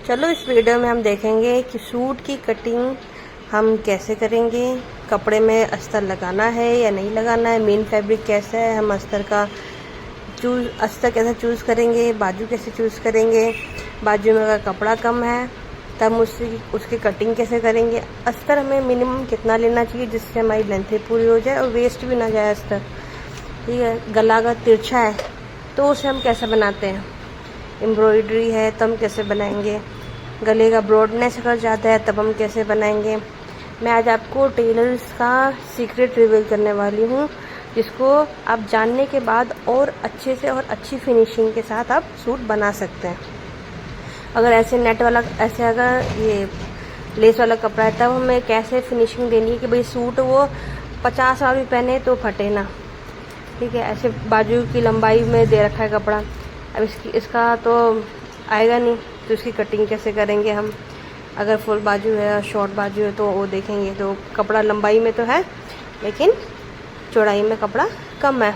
चलो इस वीडियो में हम देखेंगे कि सूट की कटिंग हम कैसे करेंगे, कपड़े में अस्तर लगाना है या नहीं लगाना है, मेन फैब्रिक कैसा है, हम अस्तर कैसे चूज़ करेंगे, बाजू कैसे चूज़ करेंगे, बाजू में अगर कपड़ा कम है तब उसकी कटिंग कैसे करेंगे, अस्तर हमें मिनिमम कितना लेना चाहिए जिससे हमारी लेंथ भी पूरी हो जाए और वेस्ट भी ना जाए अस्तर। ठीक है, गला अगर तिरछा है तो उसे हम कैसे बनाते हैं, एम्ब्रॉयडरी है तो हम कैसे बनाएंगे, गले का ब्रॉडनेस अगर ज़्यादा है तब हम कैसे बनाएंगे। मैं आज आपको टेलर्स का सीक्रेट रिवील करने वाली हूँ, जिसको आप जानने के बाद और अच्छे से और अच्छी फिनिशिंग के साथ आप सूट बना सकते हैं। अगर ऐसे नेट वाला अगर ये लेस वाला कपड़ा है तब हमें कैसे फिनिशिंग देनी है कि भाई सूट वो 50 बार भी पहने तो फटे ना। ठीक है, ऐसे बाजू की लंबाई में दे रखा है कपड़ा, अब इसका तो आएगा नहीं, तो इसकी कटिंग कैसे करेंगे हम। अगर फुल बाजू है और शॉर्ट बाजू है तो वो देखेंगे, तो कपड़ा लंबाई में तो है लेकिन चौड़ाई में कपड़ा कम है।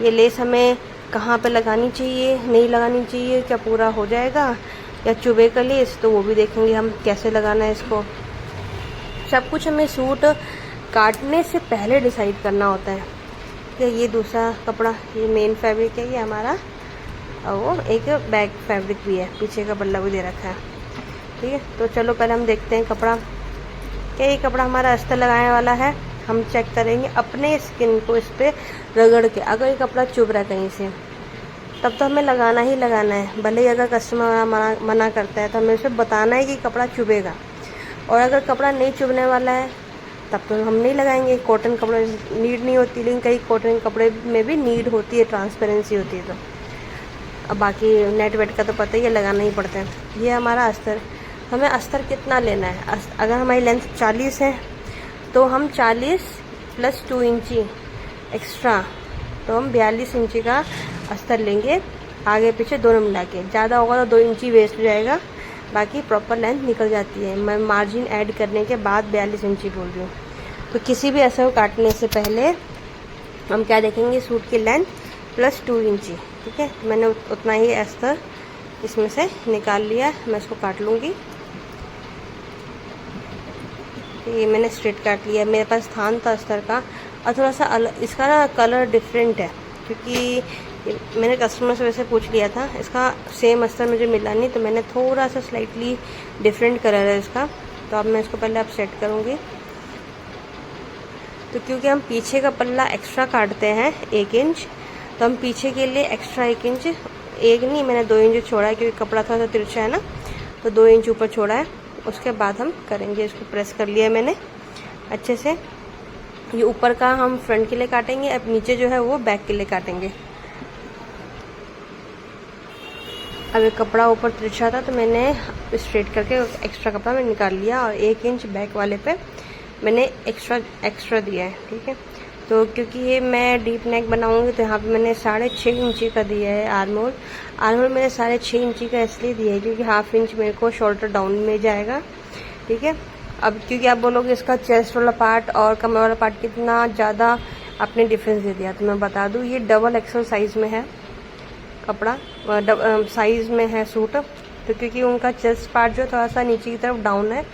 ये लेस हमें कहाँ पे लगानी चाहिए, नहीं लगानी चाहिए, क्या पूरा हो जाएगा या चुभेगा लेस, तो वो भी देखेंगे हम कैसे लगाना है इसको। सब कुछ हमें सूट काटने से पहले डिसाइड करना होता है। कि ये दूसरा कपड़ा, ये मेन फैब्रिक है, ये हमारा, और वो एक बैक फैब्रिक भी है, पीछे का पल्ला भी दे रखा है। ठीक है, तो चलो पहले हम देखते हैं कपड़ा। क्या ये कपड़ा हमारा अस्तर लगाने वाला है, हम चेक करेंगे अपने स्किन को इस पर रगड़ के। अगर ये कपड़ा चुभ रहा है कहीं से तब तो हमें लगाना ही लगाना है, भले ही अगर कस्टमर मना करता है तो हमें उसे बताना है कि कपड़ा चुभेगा। और अगर कपड़ा नहीं चुभने वाला है तब तो हम नहीं लगाएंगे। कॉटन कपड़े नीड नहीं होती, लेकिन कई कॉटन कपड़े में भी नीड होती है, ट्रांसपेरेंसी होती है। तो अब बाकी नेट वेट का तो पता ही है, लगाना ही पड़ता है। ये हमारा अस्तर, हमें अस्तर कितना लेना है। अगर हमारी लेंथ 40 है तो हम 40 प्लस 2 इंची एक्स्ट्रा, तो हम 42 इंची का अस्तर लेंगे, आगे पीछे दोनों मिला के। ज़्यादा होगा तो 2 इंची वेस्ट हो जाएगा, बाकी प्रॉपर लेंथ निकल जाती है। मैं मार्जिन ऐड करने के बाद 42 इंची बोल रही हूँ। तो किसी भी अस्तर को काटने से पहले हम क्या देखेंगे, सूट की लेंथ प्लस 2 इंची। ठीक है, मैंने उतना ही अस्तर इसमें से निकाल लिया, मैं इसको काट लूँगी। ये मैंने स्ट्रेट काट लिया। मेरे पास स्थान था अस्तर का, और थोड़ा सा इसका ना कलर डिफरेंट है, क्योंकि मैंने कस्टमर से वैसे पूछ लिया था, इसका सेम अस्तर मुझे मिला नहीं, तो मैंने थोड़ा सा स्लाइटली डिफरेंट कलर है इसका। तो अब मैं इसको पहले अब सेट करूँगी। तो क्योंकि हम पीछे का पल्ला एक्स्ट्रा काटते हैं 1 इंच, तो हम पीछे के लिए एक्स्ट्रा 1 इंच, एक नहीं मैंने 2 इंच छोड़ा है, क्योंकि कपड़ा थोड़ा सा तिरछा है ना, तो 2 इंच ऊपर छोड़ा है। उसके बाद हम करेंगे, इसको प्रेस कर लिया मैंने अच्छे से। ये ऊपर का हम फ्रंट के लिए काटेंगे, अब नीचे जो है वो बैक के लिए काटेंगे। अब ये कपड़ा ऊपर तिरछा था तो मैंने स्ट्रेट करके एक्स्ट्रा कपड़ा मैंने निकाल लिया, और 1 इंच बैक वाले पे मैंने एक्स्ट्रा दिया है। ठीक है, तो क्योंकि ये मैं डीप नेक बनाऊंगी तो यहाँ पे मैंने 6.5 इंची का दिया है आर्म होल मैंने 6.5 इंची का इसलिए दिया है क्योंकि हाफ इंच मेरे को शोल्डर डाउन में जाएगा। ठीक है, अब क्योंकि आप बोलोगे इसका चेस्ट वाला पार्ट और कमर वाला पार्ट कितना ज़्यादा आपने डिफरेंस दे दिया, तो मैं बता दूँ ये डबल एक्सल साइज में है कपड़ा, साइज में है सूट। तो क्योंकि उनका चेस्ट पार्ट जो थोड़ा सा नीचे की तरफ डाउन है,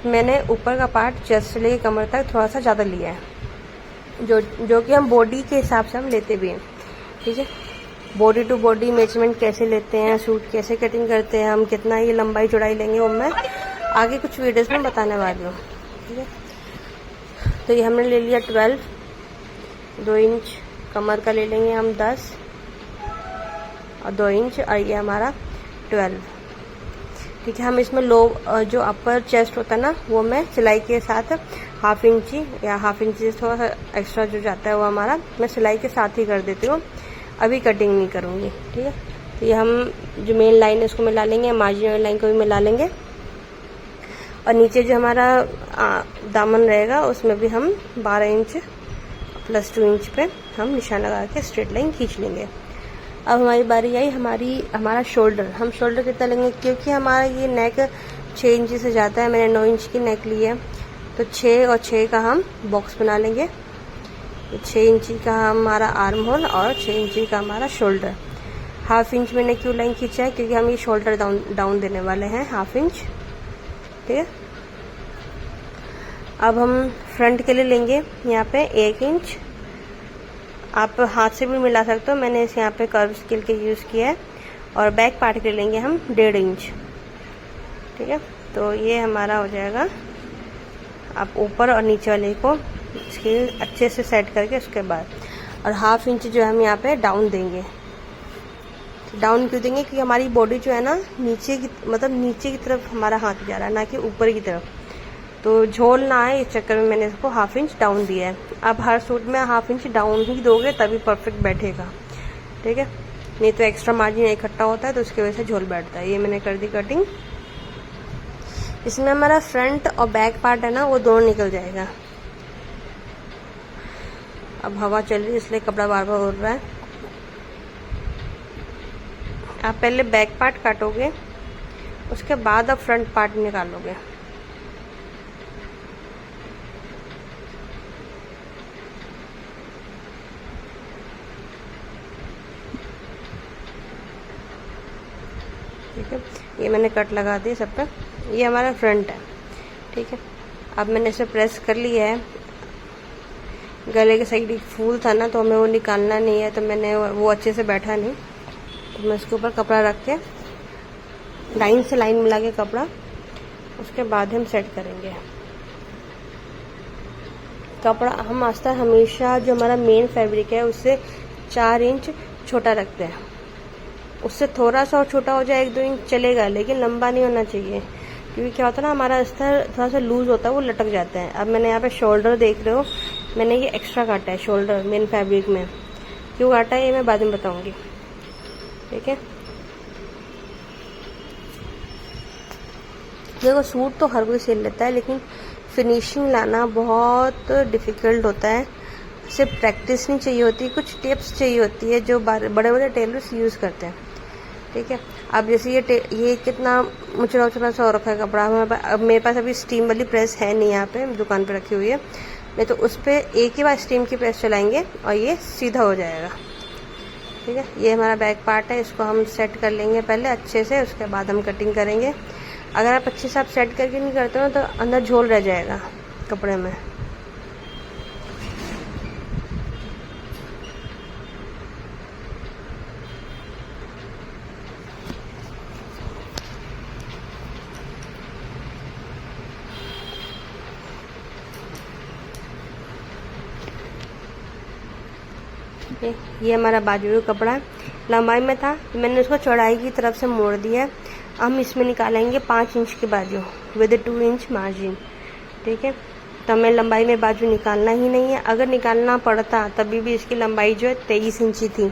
मैंने ऊपर का पार्ट चेस्ट से लेके कमर तक थोड़ा सा ज़्यादा लिया है, जो कि हम बॉडी के हिसाब से हम लेते भी हैं। ठीक है, बॉडी टू बॉडी मेजरमेंट कैसे लेते हैं, सूट कैसे कटिंग करते हैं, हम कितना ये लंबाई चौड़ाई लेंगे, वो मैं आगे कुछ वीडियोस में बताने वाली हूँ। ठीक है, तो ये हमने ले लिया 12, 2 इंच कमर का ले लेंगे हम 10 और 2 इंच, और ये हमारा 12। ठीक है, हम इसमें जो अपर चेस्ट होता है ना, वो मैं सिलाई के साथ हाफ इंची या हाफ इंची से थोड़ा सा एक्स्ट्रा जो जाता है वो हमारा मैं सिलाई के साथ ही कर देती हूँ, अभी कटिंग नहीं करूँगी। ठीक है, तो ये हम जो मेन लाइन है उसको मिला लेंगे, मार्जिन लाइन को भी मिला लेंगे, और नीचे जो हमारा दामन रहेगा उसमें भी हम 12 इंच प्लस 2 इंच पे हम निशान लगा के स्ट्रेट लाइन खींच लेंगे। अब हमारी बारी आई हमारा शोल्डर। हम शोल्डर कितना लेंगे, क्योंकि हमारा ये नेक 6 इंच से जाता है, मैंने 9 इंच की नेक ली है, तो 6 और 6 का हम बॉक्स बना लेंगे। 6 इंची का हमारा आर्म होल और 6 इंची का हमारा शोल्डर। हाफ इंच मैंने क्यों लाइन खींचा है, क्योंकि हम ये शोल्डर डाउन देने वाले हैं, हाफ इंच। ठीक है, अब हम फ्रंट के लिए लेंगे यहाँ पे 1 इंच। आप हाथ से भी मिला सकते हो, मैंने इस यहाँ पे कर्व स्केल के यूज़ किया है। और बैक पार्ट के लिए लेंगे हम 1.5 इंच। ठीक है, तो ये हमारा हो जाएगा। आप ऊपर और नीचे वाले को स्केल अच्छे से सेट करके उसके बाद और हाफ इंच जो हम यहाँ पे डाउन देंगे। डाउन क्यों देंगे, क्योंकि हमारी बॉडी जो है ना नीचे की, मतलब नीचे की तरफ हमारा हाथ जा रहा है, ना कि ऊपर की तरफ, तो झोल ना आए इस चक्कर में मैंने इसको हाफ इंच डाउन दिया है। अब हर सूट में हाफ इंच डाउन ही दोगे तभी परफेक्ट बैठेगा। ठीक है, नहीं तो एक्स्ट्रा मार्जिन इकट्ठा होता है तो उसकी वजह से झोल बैठता है। ये मैंने कर दी कटिंग। इसमें हमारा फ्रंट और बैक पार्ट है ना, वो दोनों निकल जाएगा। अब हवा चल रही है इसलिए कपड़ा बार बार उड़ रहा है। आप पहले बैक पार्ट काटोगे, उसके बाद आप फ्रंट पार्ट निकालोगे। ठीक है, ये मैंने कट लगा दी सब पे। ये हमारा फ्रंट है। ठीक है, अब मैंने इसे प्रेस कर लिया है। गले के साइड एक फूल था ना, तो हमें वो निकालना नहीं है, तो मैंने वो अच्छे से बैठा नहीं, तो मैं इसके ऊपर कपड़ा रख के लाइन से लाइन मिला के कपड़ा, उसके बाद हम सेट करेंगे कपड़ा। हम आस्था हमेशा जो हमारा मेन फैब्रिक है उससे 4 इंच छोटा रखते हैं। उससे थोड़ा सा और छोटा हो जाए 1-2 इंच चलेगा, लेकिन लंबा नहीं होना चाहिए, क्योंकि क्या होता है ना, हमारा अस्तर थोड़ा सा लूज होता है, वो लटक जाता है। अब मैंने यहाँ पे शोल्डर देख रहे हो, मैंने ये एक्स्ट्रा काटा है शोल्डर मेन फैब्रिक में। क्यों काटा है ये मैं बाद में बताऊंगी। ठीक है, देखो सूट तो हर कोई सिल लेता है, लेकिन फिनिशिंग लाना बहुत डिफिकल्ट होता है। सिर्फ प्रैक्टिस नहीं चाहिए होती, कुछ टिप्स चाहिए होती है जो बड़े बड़े टेलर्स यूज़ करते हैं। ठीक है, अब जैसे ये कितना मुचड़ा उचड़ा सा हो रखा है कपड़ा। अब मेरे पास अभी स्टीम वाली प्रेस है नहीं, यहाँ पे दुकान पे रखी हुई है, नहीं तो उस पर एक ही बार स्टीम की प्रेस चलाएंगे और ये सीधा हो जाएगा। ठीक है, ये हमारा बैक पार्ट है, इसको हम सेट कर लेंगे पहले अच्छे से, उसके बाद हम कटिंग करेंगे। अगर आप अच्छे से आप सेट करके नहीं करते हो तो अंदर झोल रह जाएगा कपड़े में। ये हमारा बाजू का कपड़ा लंबाई में था, मैंने उसको चौड़ाई की तरफ से मोड़ दिया। हम इसमें निकालेंगे 5 इंच की बाजू विद 2 इंच मार्जिन। ठीक है, तो हमें लंबाई में बाजू निकालना ही नहीं है। अगर निकालना पड़ता तभी भी इसकी लंबाई जो है 23 इंची थी,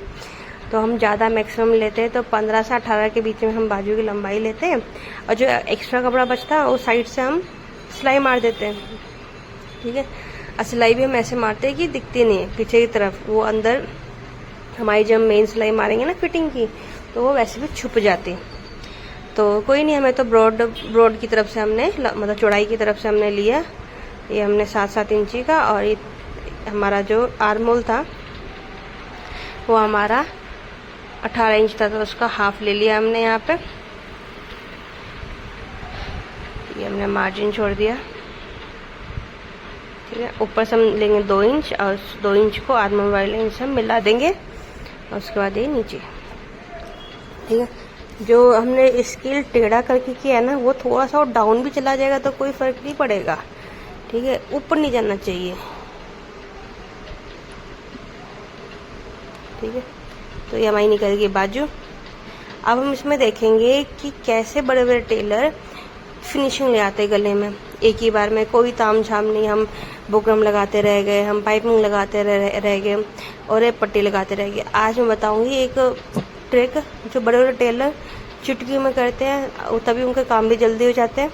तो हम ज़्यादा मैक्सिमम लेते हैं, तो 15 से 18 के बीच में हम बाजू की लंबाई लेते हैं। और जो एक्स्ट्रा कपड़ा बचता है उस साइड से हम सिलाई मार देते हैं। ठीक है, और सिलाई भी हम ऐसे मारते हैं कि दिखती नहीं है पीछे की तरफ, वो अंदर हमारी जब मेन सिलाई मारेंगे ना फिटिंग की, तो वो वैसे भी छुप जाती। तो कोई नहीं, हमें तो ब्रॉड की तरफ से हमने, मतलब चौड़ाई की तरफ से हमने लिया। ये हमने 7-7 इंची का, और ये हमारा जो आर्म होल था वो हमारा 18 इंच था, तो उसका हाफ ले लिया हमने यहाँ पे। ये हमने मार्जिन छोड़ दिया। ठीक है, ऊपर से हम लेंगे 2 इंच, और 2 इंच को आर्म होल वाले इंच से हम मिला देंगे, और उसके बाद ये नीचे। ठीक है, जो हमने स्केल टेढ़ा करके किया है ना, वो थोड़ा सा और डाउन भी चला जाएगा तो कोई फर्क नहीं पड़ेगा। ठीक है, ऊपर नहीं जाना चाहिए। ठीक है, तो ये हमारी निकल गई बाजू। अब हम इसमें देखेंगे कि कैसे बड़े बड़े टेलर फिनिशिंग ले आते गले में एक ही बार में, कोई ताम झाम नहीं। हम बुकरम लगाते रह गए, हम पाइपिंग लगाते रह गए, और एक पट्टी लगाते रह गए। आज मैं बताऊंगी एक ट्रिक जो बड़े बड़े टेलर चुटकी में करते हैं, तभी उनके काम भी जल्दी हो जाते हैं,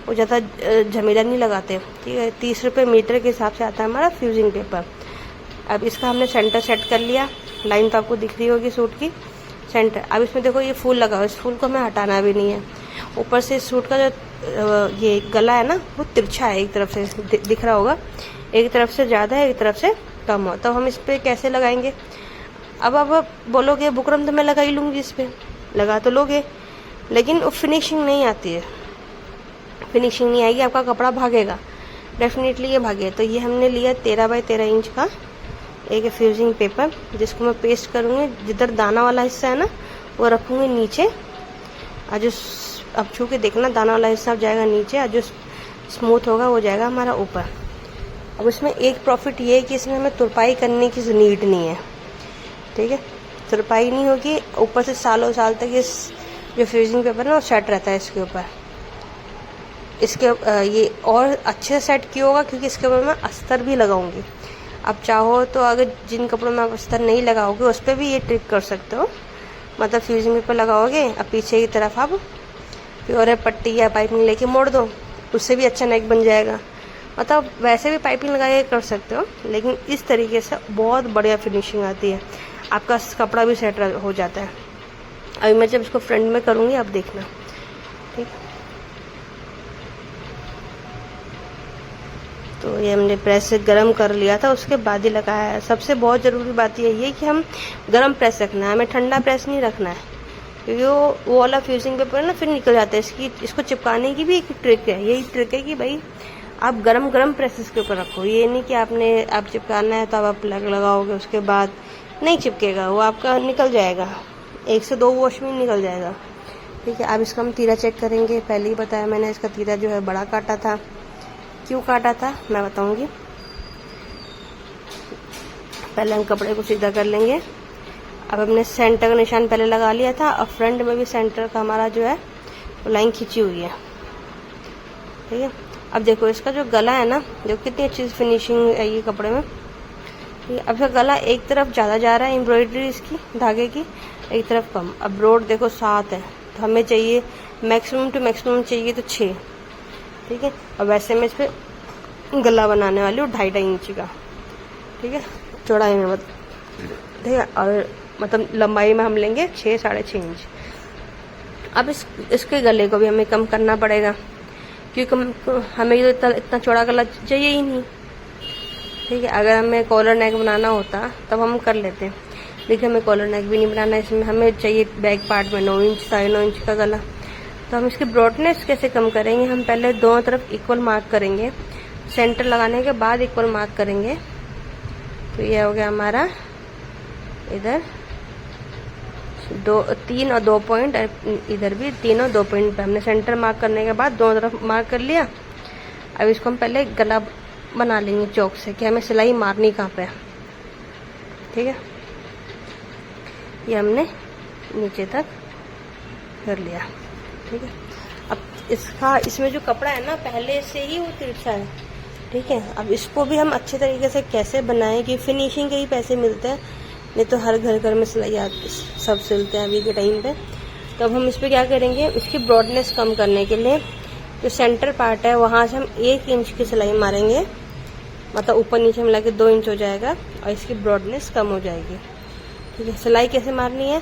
वो ज़्यादा झमेला नहीं लगाते। ठीक है, 30 रुपये मीटर के हिसाब से आता है हमारा फ्यूजिंग पेपर। अब इसका हमने सेंटर सेट कर लिया, लाइन तो आपको दिख रही होगी सूट की सेंटर। अब इसमें देखो ये फूल लगा हुआ, इस फूल को हमें हटाना भी नहीं है। ऊपर से सूट का जो ये गला है ना, वो तिरछा है, एक तरफ से दिख रहा होगा, एक तरफ से ज़्यादा है, एक तरफ से कम हो। तो हम इस पर कैसे लगाएंगे, अब आप बोलोगे बुकरम तो मैं लगा ही लूँगी, इस पर लगा तो लोगे, लेकिन वो फिनिशिंग नहीं आती है, फिनिशिंग नहीं आएगी, आपका कपड़ा भागेगा, डेफिनेटली ये भागे। तो ये हमने लिया 13 बाई 13 इंच का एक फ्यूजिंग पेपर, जिसको मैं पेस्ट करूँगी, जिधर दाना वाला हिस्सा है ना वो रखूँगी नीचे, और जो अब छू के देखना दाना वाला हिस्सा जाएगा नीचे, और जो स्मूथ होगा वो जाएगा हमारा ऊपर। अब इसमें एक प्रॉफिट ये है कि इसमें हमें तुरपाई करने की नीड नहीं है, ठीक है, तुरपाई नहीं होगी, ऊपर से सालों साल तक इस जो फ्यूजिंग पेपर है वो सेट रहता है इसके ऊपर। इसके ये और अच्छे से सेट क्यों होगा, क्योंकि इसके ऊपर मैं अस्तर भी लगाऊंगी। आप चाहो तो अगर जिन कपड़ों में आप अस्तर नहीं लगाओगे उस पर भी ये ट्रिक कर सकते हो, मतलब फ्यूजिंग पेपर लगाओगे, अब पीछे की तरफ आप प्योर पट्टी या पाइपिंग लेके मोड़ दो, उससे भी अच्छा नेक बन जाएगा। मतलब वैसे भी पाइपिंग लगा के कर सकते हो, लेकिन इस तरीके से बहुत बढ़िया फिनिशिंग आती है, आपका कपड़ा भी सेट हो जाता है। अभी मैं जब इसको फ्रंट में करूँगी आप देखना, ठीक। तो ये हमने प्रेस से गर्म कर लिया था, उसके बाद ही लगाया है। सबसे बहुत ज़रूरी बात यही है कि हम गर्म प्रेस रखना है, हमें ठंडा प्रेस नहीं रखना है, क्योंकि वो वाला फ्यूजिंग पेपर ना फिर निकल जाता है। इसको चिपकाने की भी एक ट्रिक है, यही ट्रिक है कि भाई आप गरम प्रेस के ऊपर रखो। ये नहीं कि आप चिपकाना है तो आप प्लग लगाओगे उसके बाद नहीं चिपकेगा, वो आपका निकल जाएगा, 1 से 2 वॉश में निकल जाएगा, ठीक है। अब इसका हम तीरा चेक करेंगे। पहले ही बताया मैंने, इसका तीरा जो है बड़ा काटा था। क्यों काटा था मैं बताऊंगी। पहले हम कपड़े को सीधा कर लेंगे। अब हमने सेंटर का निशान पहले लगा लिया था, और फ्रंट में भी सेंटर का हमारा जो है वो लाइन खींची हुई है, ठीक है। अब देखो इसका जो गला है ना, देखो कितनी अच्छी फिनिशिंग है ये कपड़े में। अब इसका गला एक तरफ ज़्यादा जा रहा है एम्ब्रॉयडरी इसकी धागे की, एक तरफ कम। अब रोड देखो 7 है, तो हमें चाहिए मैक्सिमम टू मैक्सिमम चाहिए तो 6, ठीक है। और वैसे मैं इस पर गला बनाने वाली हूँ 2.5 इंच का, ठीक है, चौड़ाई में ठीक है, और मतलब लंबाई में हम लेंगे 6 साढ़े 6 इंच। अब इसके गले को भी हमें कम करना पड़ेगा, क्योंकि हमें तो इतना चौड़ा गला चाहिए ही नहीं, ठीक है। अगर हमें कॉलर नेक बनाना होता तब हम कर लेते, लेकिन हमें कॉलर नेक भी नहीं बनाना, इसमें हमें चाहिए बैक पार्ट में 9 इंच 9.5 इंच का गला। तो हम इसकी ब्रॉडनेस कैसे कम करेंगे, हम पहले दोनों तरफ इक्वल मार्क करेंगे, सेंटर लगाने के बाद इक्वल मार्क करेंगे। तो ये हो गया हमारा इधर 3 और 2 पॉइंट, इधर भी 3 और 2 पॉइंट पे हमने सेंटर मार्क करने के बाद दोनों तरफ मार्क कर लिया। अब इसको हम पहले गला बना लेंगे चौक से, कि हमें सिलाई मारनी कहाँ पे है, ठीक है। ये हमने नीचे तक कर लिया, ठीक है। अब इसमें जो कपड़ा है ना पहले से ही वो तिरछा है, ठीक है। अब इसको भी हम अच्छे तरीके से कैसे बनाएं कि फिनिशिंग के ही पैसे मिलते हैं, नहीं तो हर घर में सिलाई सब सिलते हैं अभी के टाइम पे। तो अब हम इस पर क्या करेंगे, इसकी ब्रॉडनेस कम करने के लिए जो सेंटर पार्ट है वहाँ से हम 1 इंच की सिलाई मारेंगे, मतलब ऊपर नीचे मिला के 2 इंच हो जाएगा, और इसकी ब्रॉडनेस कम हो जाएगी, ठीक है। सिलाई कैसे मारनी है,